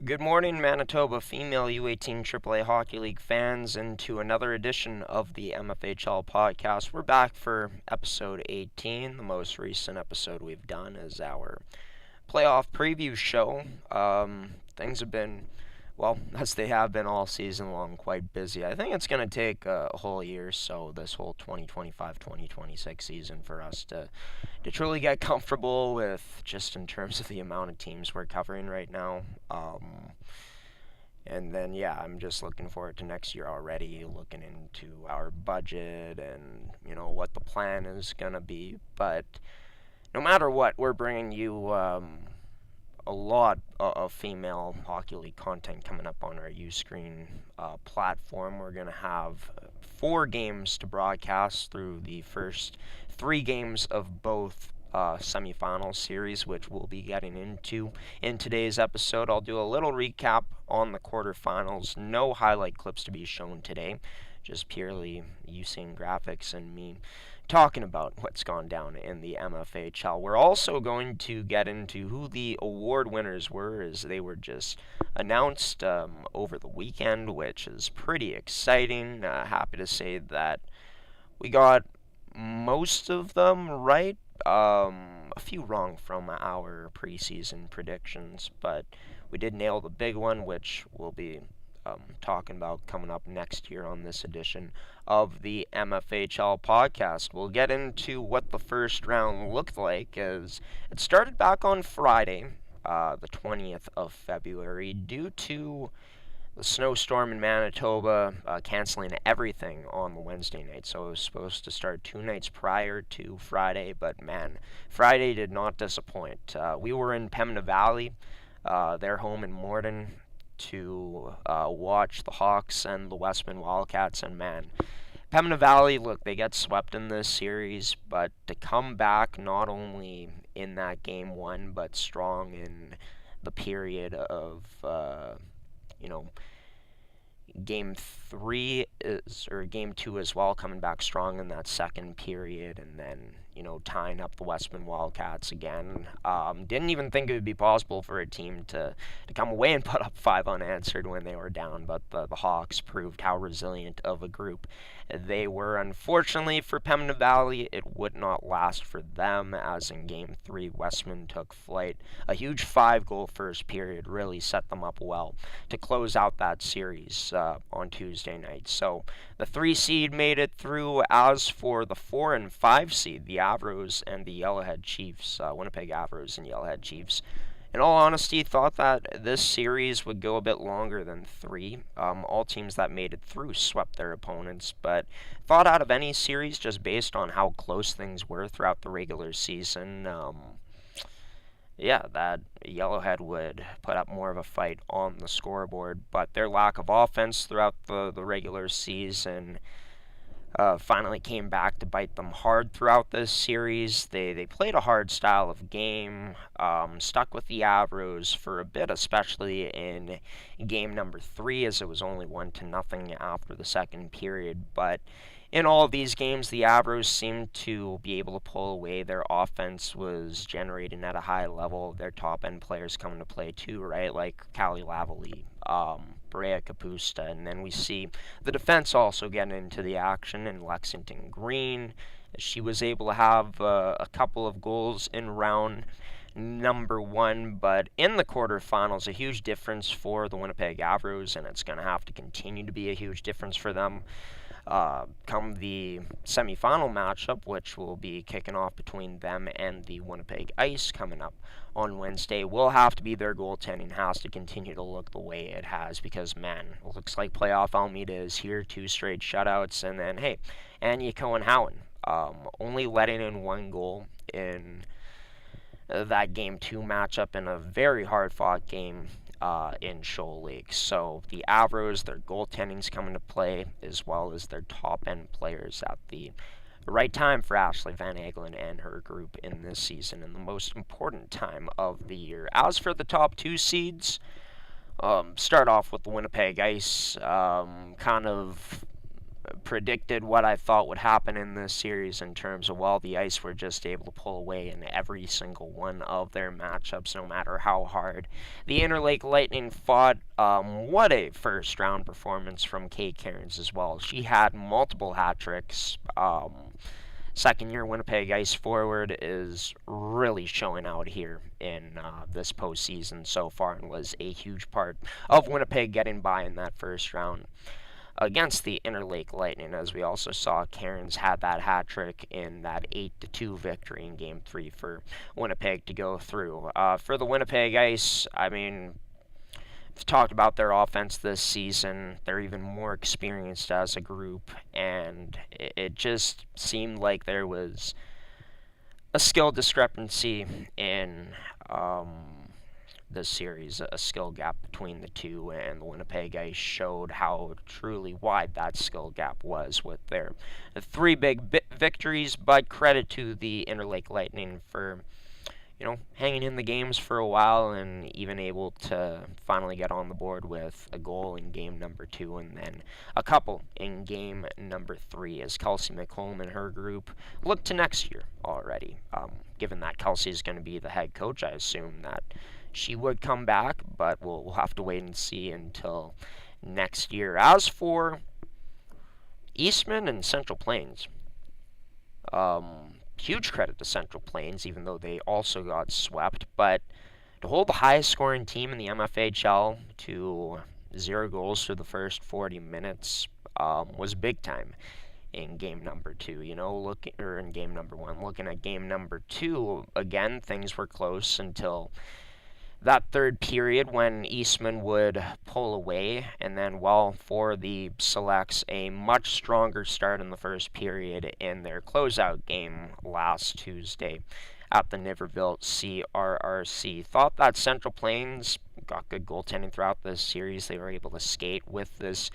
Good morning, Manitoba female U18 AAA Hockey League fans, and to another edition of the MFHL Podcast. We're back for episode 18. The most recent episode we've done is our playoff preview show. Things have been, well, as they have been all season long, quite busy. I think it's going to take a whole year, so this whole 2025-2026 season for us to truly get comfortable with just in terms of the amount of teams we're covering right now. And then, I'm just looking forward to next year already, looking into our budget and, what the plan is going to be. But no matter what, we're bringing you a lot of female hockey league content coming up on our Uscreen platform. We're going to have 4 games to broadcast through the first 3 games of both semi-final series, which we'll be getting into in today's episode. I'll do a little recap on the quarterfinals. No highlight clips to be shown today, just purely using graphics and me talking about what's gone down in the MFHL. We're also going to get into who the award winners were, as they were just announced over the weekend, which is pretty exciting. Happy to say that we got most of them right. A few wrong from our preseason predictions, but we did nail the big one, which we'll be talking about coming up next year on this edition of the MFHL podcast. We'll get into what the first round looked like, as it started back on Friday, the 20th of February, due to the snowstorm in Manitoba canceling everything on the Wednesday night. So it was supposed to start 2 nights prior to Friday, but man, Friday did not disappoint. We were in Pembina Valley, their home in Morden, to watch the Hawks and the Westman Wildcats, and man, Pembina Valley, look, they get swept in this series, but to come back not only in that game 1, but strong in the period of game 3 or game 2 as well, coming back strong in that second period, and then tying up the Westman Wildcats again. Didn't even think it would be possible for a team to come away and put up 5 unanswered when they were down, but the Hawks proved how resilient of a group they were. Unfortunately for Pembina Valley, it would not last for them, as in game 3, Westman took flight. A huge 5-goal first period really set them up well to close out that series on Tuesday night. So the 3 seed made it through. As for the 4 and 5 seed, the Avros and the Yellowhead Chiefs, Winnipeg Avros and Yellowhead Chiefs, in all honesty, thought that this series would go a bit longer than 3. All teams that made it through swept their opponents, but thought out of any series, just based on how close things were throughout the regular season, that Yellowhead would put up more of a fight on the scoreboard. But their lack of offense throughout the regular season finally came back to bite them hard throughout this series. They played a hard style of game, stuck with the Avros for a bit, especially in game number 3, as it was only 1-0 after the second period. But in all of these games, the Avros seemed to be able to pull away. Their offense was generating at a high level. Their top-end players coming to play too, right? Like Callie Lavalley, Brea Kapusta, and then we see the defense also getting into the action in Lexington Green. She was able to have a couple of goals in round number 1, but in the quarterfinals, a huge difference for the Winnipeg Avros, and it's going to have to continue to be a huge difference for them come the semi-final matchup, which will be kicking off between them and the Winnipeg Ice coming up on Wednesday. Will have to be their goaltending has to continue to look the way it has, because man, it looks like playoff Almeida is here. 2 straight shutouts, and then hey, Anya Cohen-Howen only letting in 1 goal in that game 2 matchup in a very hard-fought game in Shoal Lake. So the Avros, their goaltending's coming to play, as well as their top-end players at the right time for Ashley Van Agelen and her group in this season, and the most important time of the year. As for the top 2 seeds, start off with the Winnipeg Ice, kind of predicted what I thought would happen in this series in terms of, well, the Ice were just able to pull away in every single one of their matchups, no matter how hard the Interlake Lightning fought. What a first-round performance from Kate Cairns as well. She had multiple hat tricks. Second-year Winnipeg Ice forward is really showing out here in this postseason so far, and was a huge part of Winnipeg getting by in that first round against the Interlake Lightning, as we also saw Cairns had that hat trick in that 8-2 victory in Game 3 for Winnipeg to go through. For the Winnipeg Ice, I mean, we've talked about their offense this season. They're even more experienced as a group, and it just seemed like there was a skill discrepancy in this series, a skill gap between the two, and the Winnipeg Ice showed how truly wide that skill gap was with their 3 big victories. But credit to the Interlake Lightning for hanging in the games for a while, and even able to finally get on the board with a goal in game number 2, and then a couple in game number 3, as Kelsey McComb and her group look to next year already. Given that Kelsey is going to be the head coach, I assume that she would come back, but we'll have to wait and see until next year. As for Eastman and Central Plains, huge credit to Central Plains, even though they also got swept. But to hold the highest scoring team in the MFHL to 0 goals through the first 40 minutes was big time in game number 2. In game number 1. Looking at game number 2, again, things were close until that third period, when Eastman would pull away, and then, for the Selects, a much stronger start in the first period in their closeout game last Tuesday at the Niverville CRRC. Thought that Central Plains got good goaltending throughout this series. They were able to skate with this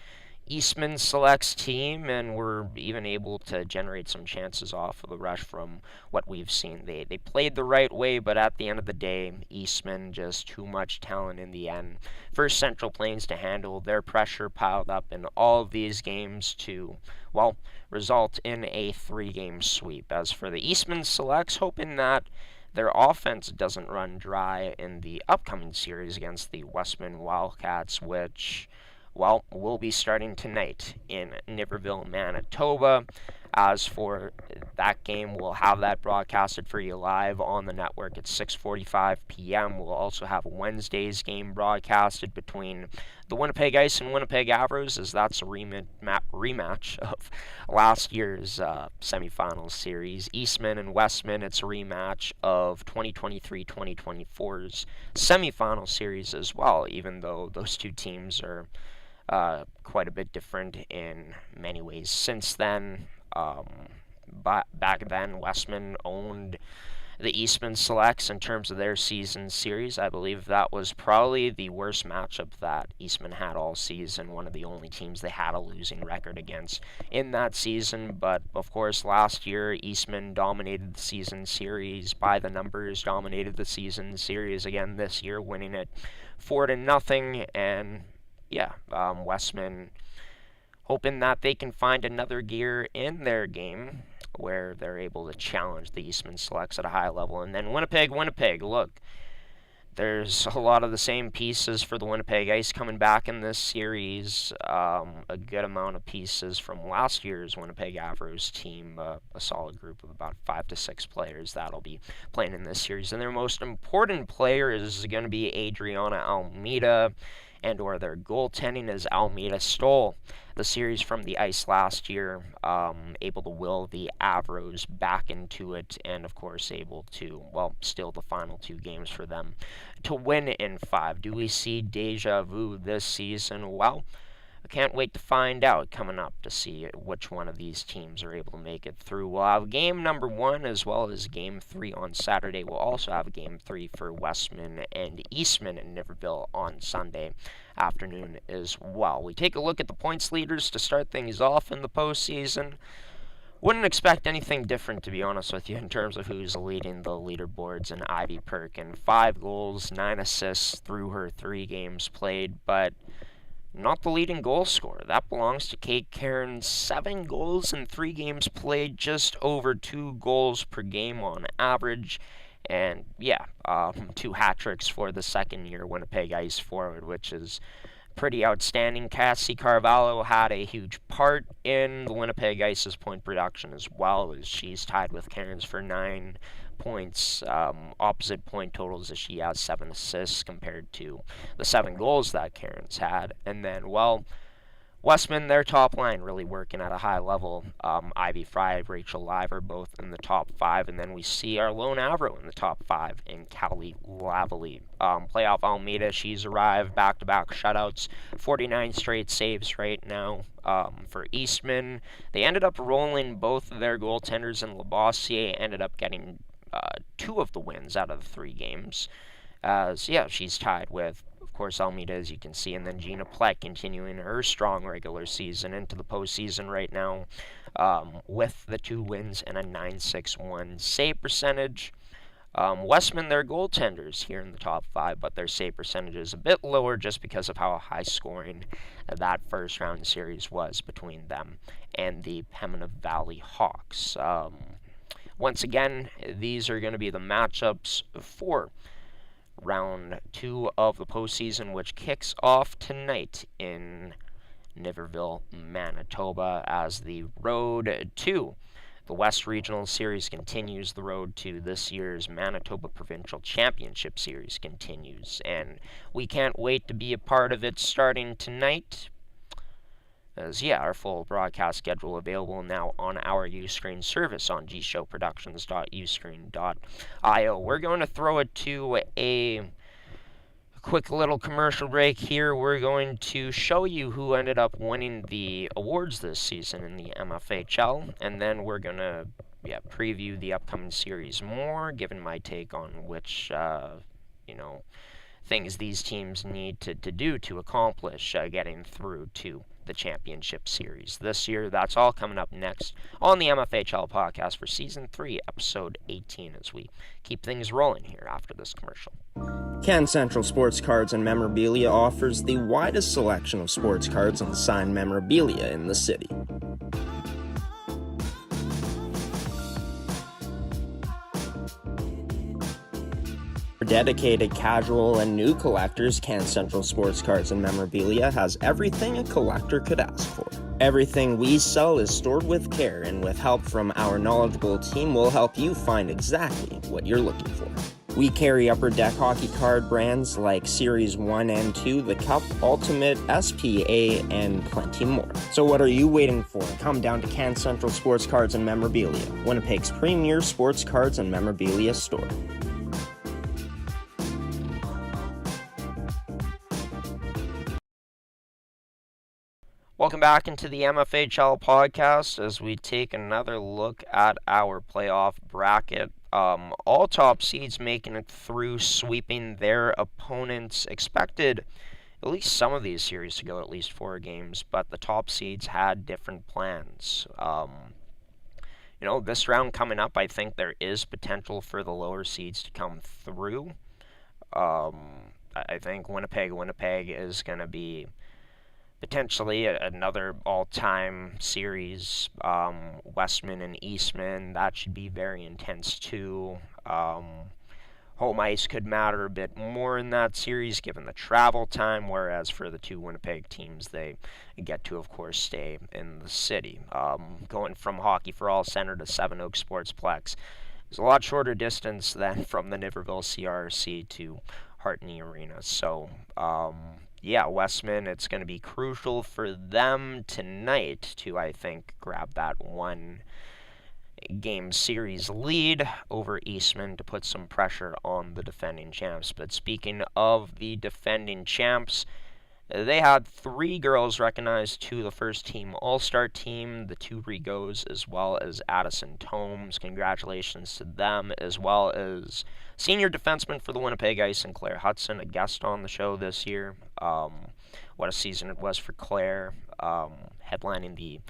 Eastman Selects team, and were even able to generate some chances off of the rush from what we've seen. They played the right way, but at the end of the day, Eastman just too much talent in the end for Central Plains to handle. Their pressure piled up in all of these games to, result in a 3-game sweep. As for the Eastman Selects, hoping that their offense doesn't run dry in the upcoming series against the Westman Wildcats, which we'll be starting tonight in Niverville, Manitoba. As for that game, we'll have that broadcasted for you live on the network at 6:45 p.m. We'll also have Wednesday's game broadcasted between the Winnipeg Ice and Winnipeg Avros, as that's a rematch of last year's semifinals series. Eastman and Westman, it's a rematch of 2023-2024's semifinal series as well, even though those two teams are quite a bit different in many ways since then. But back then, Westman owned the Eastman Selects in terms of their season series. I believe that was probably the worst matchup that Eastman had all season, one of the only teams they had a losing record against in that season. But of course, last year, Eastman dominated the season series by the numbers, dominated the season series again this year, winning it 4-0, and Westman hoping that they can find another gear in their game where they're able to challenge the Eastman Selects at a high level. And then Winnipeg, look, there's a lot of the same pieces for the Winnipeg Ice coming back in this series. A good amount of pieces from last year's Winnipeg Avros team, a solid group of about 5 to 6 players that'll be playing in this series. And their most important player is going to be Adriana Almeida, and/or their goaltending, as Almeida stole the series from the Ice last year, able to will the Avros back into it, and of course able to, steal the final 2 games for them to win in 5. Do we see deja vu this season? Well, I can't wait to find out coming up to see which one of these teams are able to make it through. We'll have game number 1 as well as game 3 on Saturday. We'll also have game 3 for Westman and Eastman in Niverville on Sunday afternoon as well. We take a look at the points leaders to start things off in the postseason. Wouldn't expect anything different, to be honest with you, in terms of who's leading the leaderboards. And Ivy Perkin, 5 goals, 9 assists through her 3 games played, but not the leading goal scorer. That belongs to Kate Cairns. 7 goals in 3 games played, just over 2 goals per game on average. And 2 hat tricks for the second-year Winnipeg Ice forward, which is pretty outstanding. Cassie Carvalho had a huge part in the Winnipeg Ice's point production as well, as she's tied with Cairns for 9 points, opposite point totals, as she has 7 assists compared to the 7 goals that Cairns had. And then, Westman, their top line, really working at a high level. Ivy Fry, Rachel Liver, both in the top 5. And then we see our lone Avro in the top 5 in Callie Lavalley. Playoff Almeida, she's arrived, back-to-back shutouts, 49 straight saves right now. For Eastman, they ended up rolling both of their goaltenders, and Labossiere ended up getting 2 of the wins out of the 3 games. She's tied with, of course, Almeida, as you can see, and then Gina Pleck continuing her strong regular season into the postseason right now, with the 2 wins and a .961 save percentage. Westman, their goaltenders here in the top 5, but their save percentage is a bit lower just because of how high scoring that first round series was between them and the Pembina Valley Hawks. Once again, these are going to be the matchups for round 2 of the postseason, which kicks off tonight in Niverville, Manitoba, as the road to the West Regional Series continues. The road to this year's Manitoba Provincial Championship Series continues, and we can't wait to be a part of it starting tonight. Our full broadcast schedule available now on our Uscreen service on gshowproductions.uscreen.io. We're going to throw it to a quick little commercial break here. We're going to show you who ended up winning the awards this season in the MFHL, and then we're going to preview the upcoming series more, giving my take on which things these teams need to do to accomplish getting through to the championship series this year. That's all coming up next on the MFHL Podcast for Season 3, Episode 18, as we keep things rolling here after this commercial. Can Central Sports Cards and Memorabilia offers the widest selection of sports cards and signed memorabilia in the city. For dedicated casual and new collectors, Can Central Sports Cards and Memorabilia has everything a collector could ask for. Everything we sell is stored with care, and with help from our knowledgeable team, we'll help you find exactly what you're looking for. We carry Upper Deck hockey card brands like Series 1 and 2, the Cup, Ultimate, SPA, and plenty more. So what are you waiting for? Come down to Can Central Sports Cards and Memorabilia, Winnipeg's premier sports cards and memorabilia store. Welcome back into the MFHL Podcast as we take another look at our playoff bracket. All top seeds making it through, sweeping their opponents. Expected at least some of these series to go at least 4 games, but the top seeds had different plans. This round coming up, I think there is potential for the lower seeds to come through. I think Winnipeg is going to be potentially another all-time series. Westman and Eastman, that should be very intense too. Home ice could matter a bit more in that series given the travel time, whereas for the 2 Winnipeg teams, they get to, of course, stay in the city. Going from Hockey for All Center to Seven Oaks Sportsplex is a lot shorter distance than from the Niverville CRC to Hartney Arena. So, Westman, it's going to be crucial for them tonight to, I think, grab that 1-game series lead over Eastman to put some pressure on the defending champs. But speaking of the defending champs, they had 3 girls recognized to the first-team All-Star team, the 2 Rigos, as well as Addison Tomes. Congratulations to them, as well as senior defenseman for the Winnipeg Ice and Claire Hudson, a guest on the show this year. What a season it was for Claire, headlining the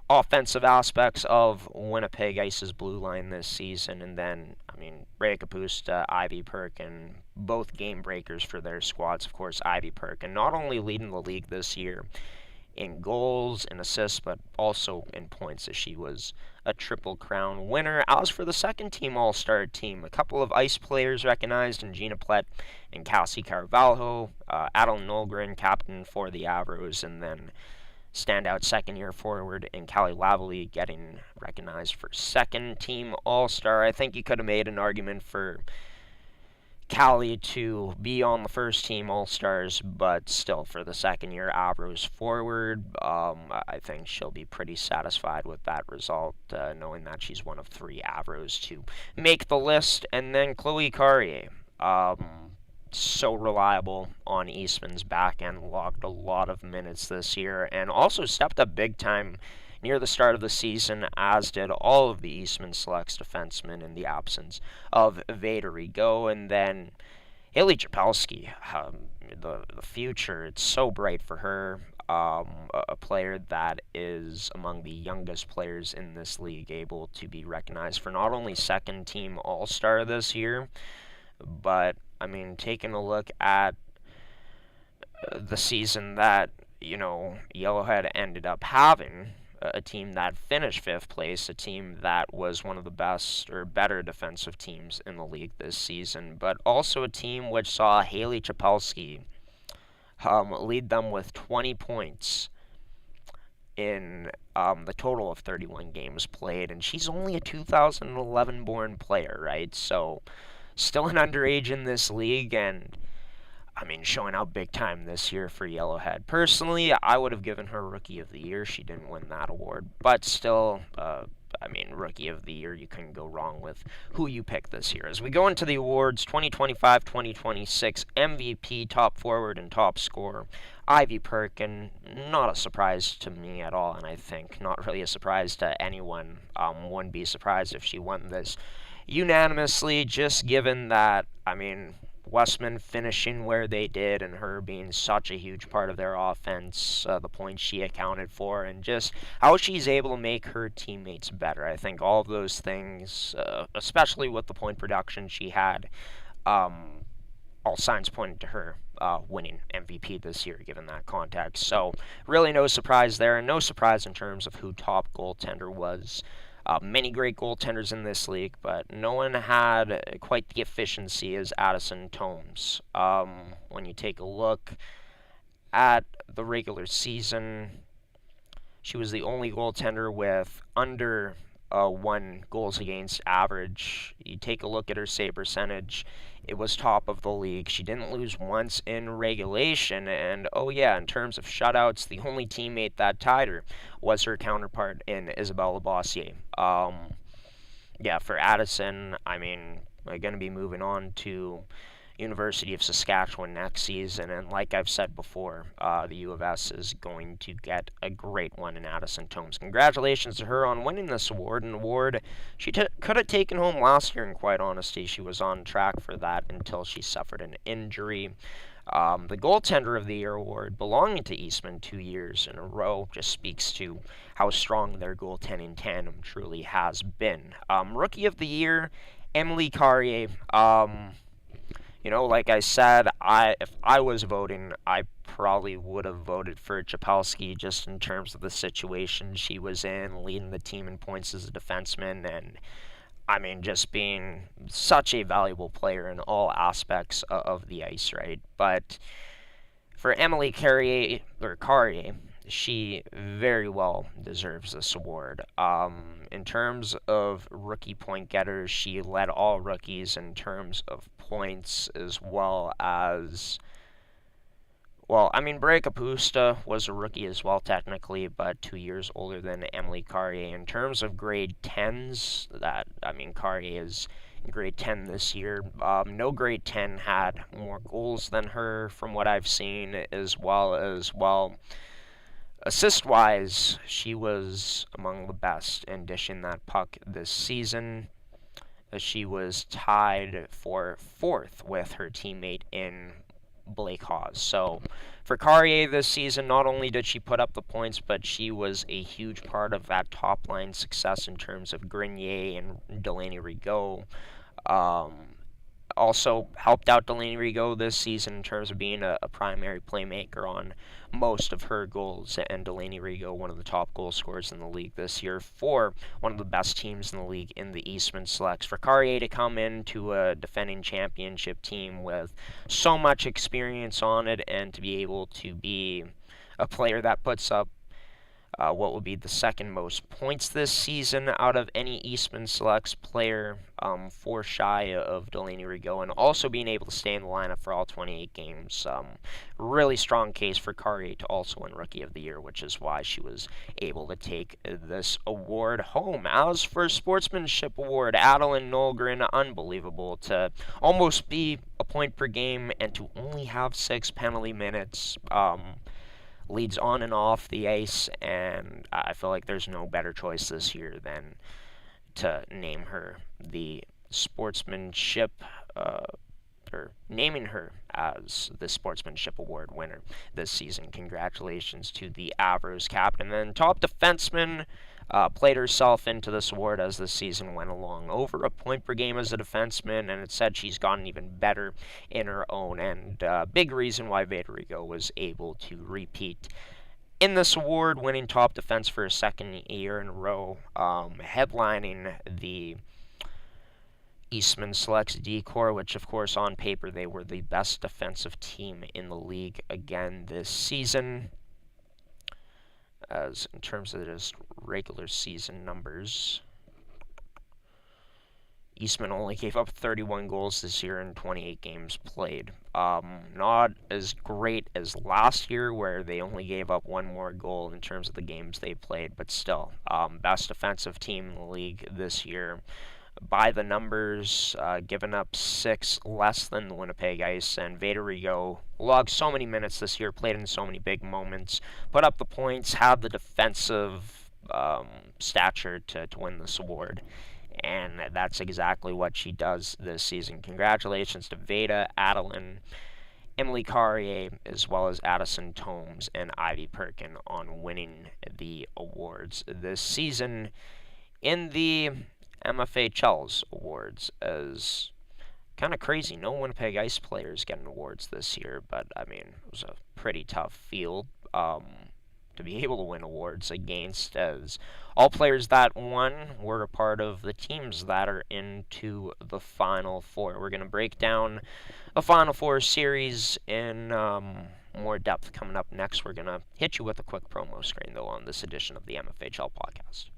offensive aspects of Winnipeg Ice's blue line this season. And then, Ray Kapusta, Ivy Perkin, both game breakers for their squads. Of course, Ivy Perkin not only leading the league this year in goals and assists, but also in points, as she was a Triple Crown winner. As for the second team All-Star team, a couple of Ice players recognized in Gina Plett and Cassie Carvalho, Adeline Nolgren, captain for the Avros, and then standout second-year forward in Callie Lavalley getting recognized for second team All-Star. I think you could have made an argument for Callie to be on the first team All-Stars, but still for the second year Avros forward, I think she'll be pretty satisfied with that result, knowing that she's one of 3 Avros to make the list. And then Chloe Carrier, so reliable on Eastman's back end, logged a lot of minutes this year, and also stepped up big time near the start of the season, as did all of the Eastman Selects defensemen in the absence of Vader Rigaud. And then Haley Chapelski, the future, it's so bright for her. A player that is among the youngest players in this league, able to be recognized for not only second team All-Star this year, but taking a look at the season that Yellowhead ended up having, a team that finished 5th place, a team that was one of the best or better defensive teams in the league this season, but also a team which saw Haley Chapelski lead them with 20 points in the total of 31 games played, and she's only a 2011 born player, right? So still an underage in this league, and showing out big time this year for Yellowhead. Personally, I would have given her Rookie of the Year. She didn't win that award, but still, Rookie of the Year, you couldn't go wrong with who you picked this year. As we go into the awards, 2025-2026 MVP, top forward, and top scorer, Ivy Perkin, not a surprise to me at all, and I think not really a surprise to anyone. Wouldn't be surprised if she won this unanimously, just given that, Westman finishing where they did and her being such a huge part of their offense, the points she accounted for, and just how she's able to make her teammates better. I think all of those things, especially with the point production she had, all signs pointed to her winning MVP this year, given that context. So really no surprise there, and no surprise in terms of who top goaltender was. Many great goaltenders in this league, but no one had quite the efficiency as Addison Tomes. When you take a look at the regular season, she was the only goaltender with under 1 goals against average. You take a look at her save percentage, it was top of the league. She didn't lose once in regulation, and in terms of shutouts, the only teammate that tied her was her counterpart in Isabelle Bossier. For Addison, we're going to be moving on to University of Saskatchewan next season, and like I've said before, the U of S is going to get a great one in Addison Tomes. Congratulations to her on winning this award, an award she could have taken home last year, in quite honesty. She was on track for that until she suffered an injury. The Goaltender of the Year award, belonging to Eastman 2 years in a row, just speaks to how strong their goaltending tandem truly has been. Rookie of the Year, Emily Carrier. Like I said, if I was voting, I probably would have voted for Chapelski, just in terms of the situation she was in, leading the team in points as a defenseman, and just being such a valuable player in all aspects of the ice, right? But for Emily Carrier, she very well deserves this award. In terms of rookie point getters, she led all rookies in terms of points, as well as, Brea Kapusta was a rookie as well, technically, but 2 years older than Emily Carrier. In terms of grade 10s, Carrier is in grade 10 this year. No grade 10 had more goals than her, from what I've seen, as well as, assist-wise, she was among the best in dishing that puck this season. She was tied for 4th with her teammate in Blake Hawes. So For Carrier this season, not only did she put up the points, but she was a huge part of that top line success in terms of Grenier and Delaney Rigaud. Also helped out Delaney Rigaud this season in terms of being a primary playmaker on most of her goals, and Delaney Rigaud, one of the top goal scorers in the league this year for one of the best teams in the league in the Eastman Selects. For Carrier to come into a defending championship team with so much experience on it and to be able to be a player that puts up what will be the second most points this season out of any Eastman Selects player, 4 shy of Delaney Rigaud, and also being able to stay in the lineup for all 28 games. Really strong case for Carrier to also win Rookie of the Year, which is why she was able to take this award home. As for Sportsmanship Award, Adeline Nolgren, unbelievable to almost be a point per game and to only have 6 penalty minutes. Leads on and off the ice, and I feel like there's no better choice this year than to name her the sportsmanship, or naming her as the Sportsmanship Award winner this season. Congratulations to the Avros captain. And then top defenseman played herself into this award as the season went along. Over a point per game as a defenseman, and it said she's gotten even better in her own end. Big reason why Veda Rigaud was able to repeat in this award, winning top defense for a second year in a row, headlining the Eastman Selects D-Corps, which of course on paper they were the best defensive team in the league again this season. As in terms of just regular season numbers, Eastman only gave up 31 goals this year in 28 games played. Not as great as last year, where they only gave up 1 more goal in terms of the games they played, but still, best defensive team in the league this year. By the numbers, given up 6 less than the Winnipeg Ice, and Veda Rigaud logged so many minutes this year, played in so many big moments, put up the points, had the defensive stature to win this award, and that's exactly what she does this season. Congratulations to Veda, Adeline, Emily Carrier, as well as Addison Tomes and Ivy Perkin on winning the awards this season. In the MFHL's awards, as kind of crazy, no Winnipeg Ice players getting awards this year, but I mean, it was a pretty tough field to be able to win awards against, as all players that won were a part of the teams that are into the Final Four. We're going to break down a Final Four series in more depth coming up next. We're going to hit you with a quick promo screen, though, on this edition of the MFHL Podcast.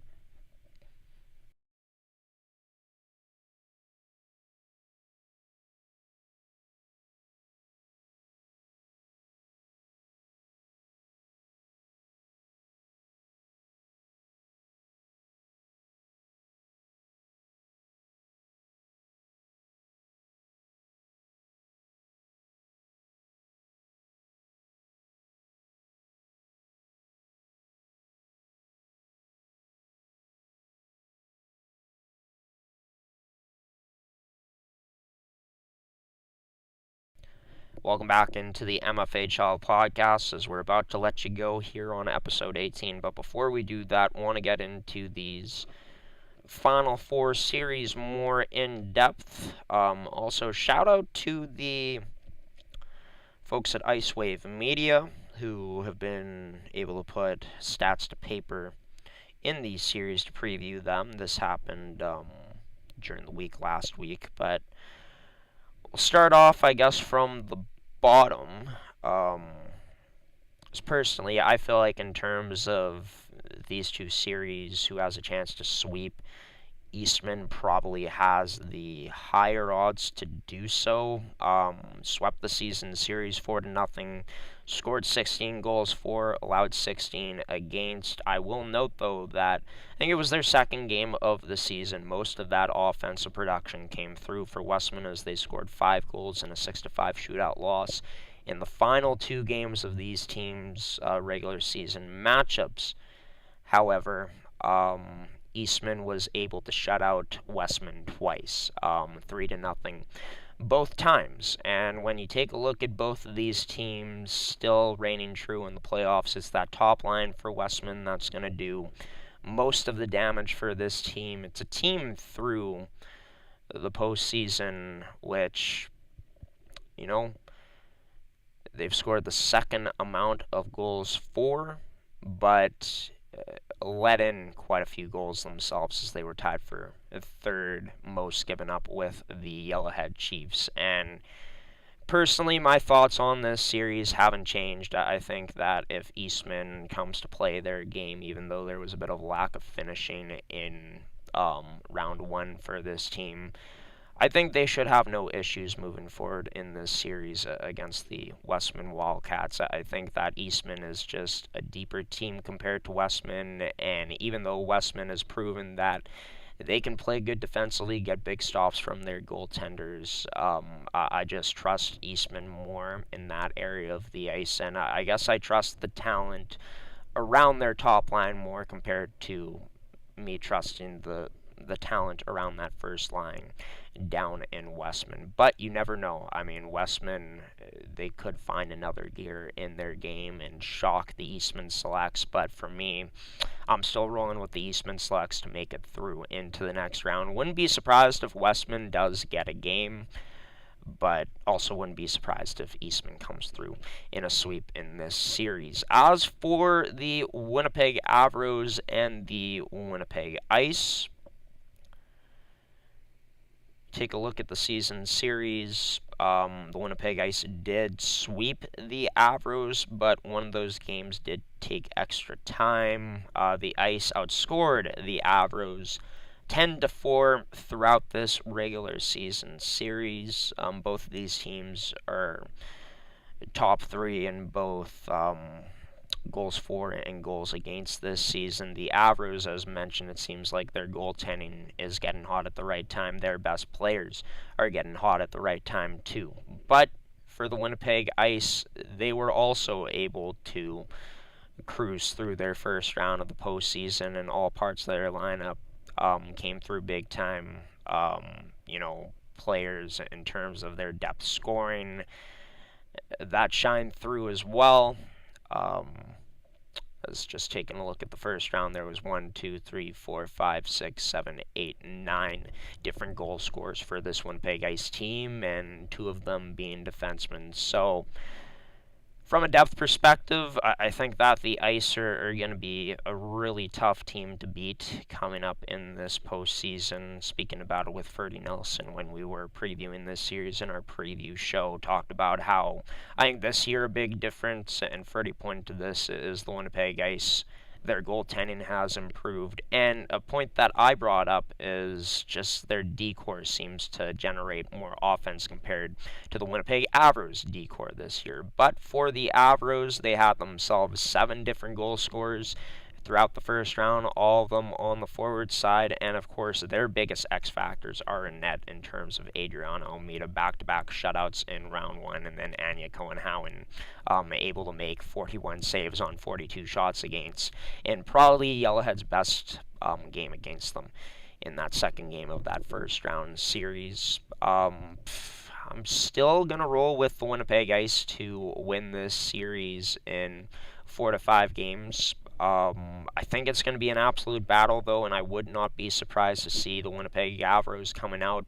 Welcome back into the MFHL Podcast, as we're about to let you go here on episode 18. But before we do that, I want to get into these Final Four series more in depth. Also, shout out to the folks at Ice Wave Media who have been able to put stats to paper in these series to preview them. This happened during the week last week, but we'll start off, I guess, from the bottom. Personally, I feel like in terms of these two series, who has a chance to sweep, Eastman probably has the higher odds to do so. Swept the season series 4-0, scored 16 goals for, allowed 16 against. I will note, though, that I think it was their second game of the season. Most of that offensive production came through for Westman, as they scored 5 goals in a 6-5 shootout loss in the final 2 games of these teams' regular season matchups. However, Eastman was able to shut out Westman twice, 3-0 both times. And when you take a look at both of these teams still reigning true in the playoffs, it's that top line for Westman that's going to do most of the damage for this team. It's a team through the postseason, which, they've scored the second amount of goals for, but let in quite a few goals themselves, as they were tied for third most given up with the Yellowhead Chiefs. And personally, my thoughts on this series haven't changed. I think that if Eastman comes to play their game, even though there was a bit of lack of finishing in round one for this team, I think they should have no issues moving forward in this series against the Westman Wildcats. I think that Eastman is just a deeper team compared to Westman, and even though Westman has proven that they can play good defensively, get big stops from their goaltenders, I just trust Eastman more in that area of the ice, and I guess I trust the talent around their top line more compared to me trusting the talent around that first line down in Westman. But you never know. I mean, Westman, they could find another gear in their game and shock the Eastman Selects, but for me, I'm still rolling with the Eastman Selects to make it through into the next round. Wouldn't be surprised if Westman does get a game, but also wouldn't be surprised if Eastman comes through in a sweep in this series. As for the Winnipeg Avros and the Winnipeg Ice, take a look at the season series. The Winnipeg Ice did sweep the Avros, but one of those games did take extra time. The Ice outscored the Avros 10-4 throughout this regular season series. Both of these teams are top three in both goals for and goals against this season. The Avros, as mentioned, it seems like their goaltending is getting hot at the right time. Their best players are getting hot at the right time too. But for the Winnipeg Ice, they were also able to cruise through their first round of the postseason, and all parts of their lineup came through big time. Players in terms of their depth scoring, that shined through as well. I was just taking a look at the first round. There was 1, 2, 3, 4, 5, 6, 7, 8, 9 different goal scorers for this Winnipeg Ice team, and 2 of them being defensemen. So, from a depth perspective, I think that the Ice are going to be a really tough team to beat coming up in this postseason. Speaking about it with Ferdy Nelson when we were previewing this series in our preview show, talked about how I think this year a big difference, and Ferdy pointed to this, is the Winnipeg Ice. Their goaltending has improved, and a point that I brought up is just their decor seems to generate more offense compared to the Winnipeg Avros decor this year. But for the Avros, they had themselves 7 different goal scorers throughout the first round, all of them on the forward side, and of course their biggest X factors are in net in terms of Adriana Almeida, back-to-back shutouts in round 1, and then Anya Cohen-Howen able to make 41 saves on 42 shots against, and probably Yellowhead's best game against them in that second game of that first round series. I'm still going to roll with the Winnipeg Ice to win this series in 4 to 5 games. I think it's going to be an absolute battle, though, and I would not be surprised to see the Winnipeg Avros coming out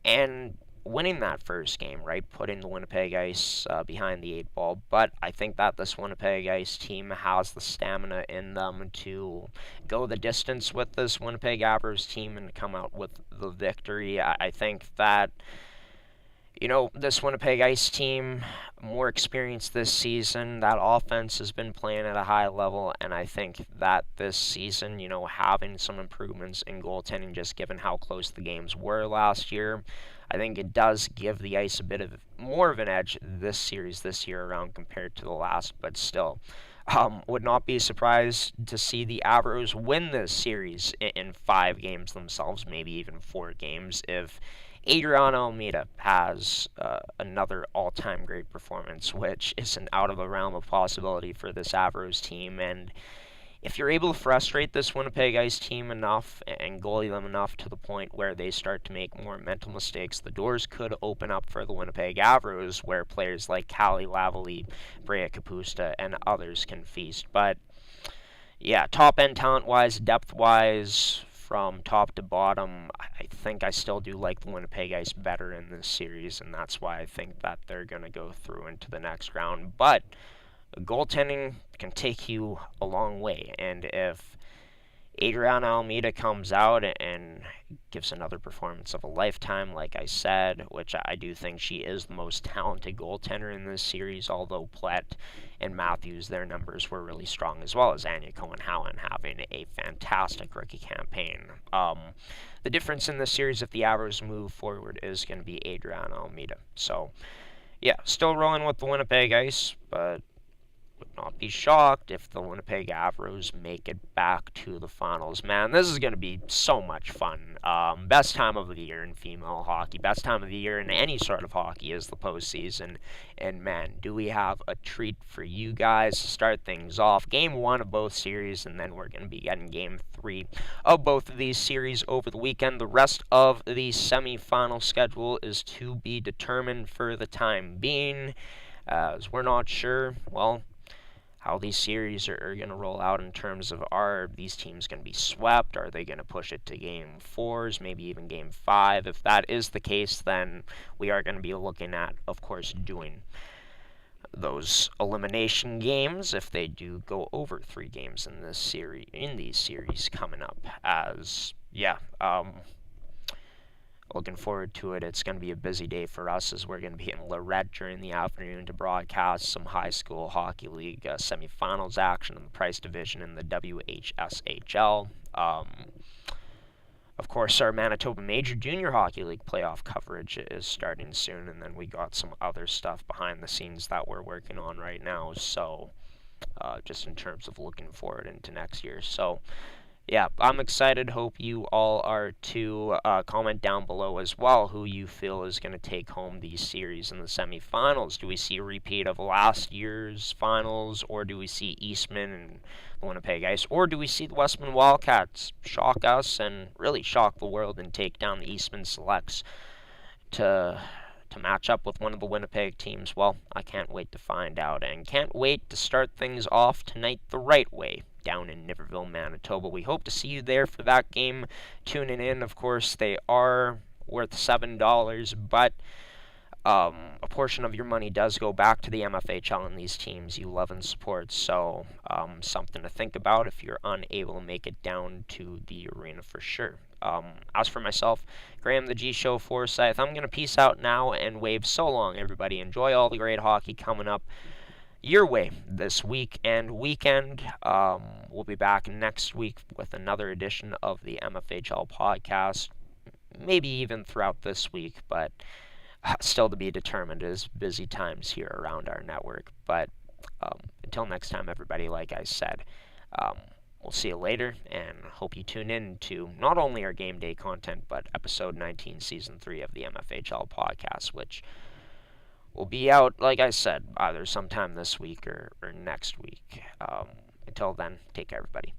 and winning that first game, right? Putting the Winnipeg Ice behind the 8 ball. But I think that this Winnipeg Ice team has the stamina in them to go the distance with this Winnipeg Avros team and come out with the victory. I think that this Winnipeg Ice team, more experienced this season, that offense has been playing at a high level, and I think that this season, having some improvements in goaltending, just given how close the games were last year, I think it does give the Ice a bit of more of an edge this year around compared to the last, but still. Would not be surprised to see the Avros win this series in 5 games themselves, maybe even 4 games, if Adriana Almeida has another all-time great performance, which isn't out of the realm of possibility for this Avros team. And if you're able to frustrate this Winnipeg Ice team enough and goalie them enough to the point where they start to make more mental mistakes, the doors could open up for the Winnipeg Avros, where players like Callie Lavalley, Brea Kapusta, and others can feast. But yeah, top end talent wise, depth wise, from top to bottom, I think I still do like the Winnipeg Ice better in this series, and that's why I think that they're going to go through into the next round. But goaltending can take you a long way, and if Adriana Almeida comes out and gives another performance of a lifetime, like I said, which I do think she is the most talented goaltender in this series, although Plett and Matthews, their numbers were really strong, as well as Anya Cohen-Howen having a fantastic rookie campaign. The difference in this series, if the Avros move forward, is going to be Adriana Almeida. So, yeah, still rolling with the Winnipeg Ice, but would not be shocked if the Winnipeg Avros make it back to the finals. Man, this is going to be so much fun. Best time of the year in female hockey. Best time of the year in any sort of hockey is the postseason. And man, do we have a treat for you guys to start things off. Game 1 of both series, and then we're going to be getting Game 3 of both of these series over the weekend. The rest of the semi-final schedule is to be determined for the time being, as we're not sure, well, how these series are going to roll out in terms of, are these teams going to be swept? Are they going to push it to Game 4s, maybe even Game 5? If that is the case, then we are going to be looking at, of course, doing those elimination games if they do go over 3 games in these series coming up. As, yeah, looking forward to it. It's going to be a busy day for us, as we're going to be in Lorette during the afternoon to broadcast some high school hockey league semifinals action in the Price Division in the WHSHL. Of course, our Manitoba Major Junior Hockey League playoff coverage is starting soon, and then we got some other stuff behind the scenes that we're working on right now. So, just in terms of looking forward into next year. So, yeah, I'm excited. Hope you all are too. Comment down below as well who you feel is going to take home these series in the semifinals. Do we see a repeat of last year's finals, or do we see Eastman and the Winnipeg Ice, or do we see the Westman Wildcats shock us and really shock the world and take down the Eastman Selects to match up with one of the Winnipeg teams? Well, I can't wait to find out, and can't wait to start things off tonight the right way down in Niverville, Manitoba. We hope to see you there for that game. Tuning in, of course, they are worth $7, but a portion of your money does go back to the MFHL and these teams you love and support. So something to think about if you're unable to make it down to the arena for sure. As for myself, Graham the G Show Forsyth, I'm going to peace out now and wave so long, everybody. Enjoy all the great hockey coming up your way this week and weekend. We'll be back next week with another edition of the MFHL Podcast, maybe even throughout this week, but still to be determined, as busy times here around our network. But until next time, everybody, like I said, we'll see you later, and hope you tune in to not only our game day content, but episode 19, season 3 of the MFHL Podcast, which will be out, like I said, either sometime this week or next week. Until then, take care, everybody.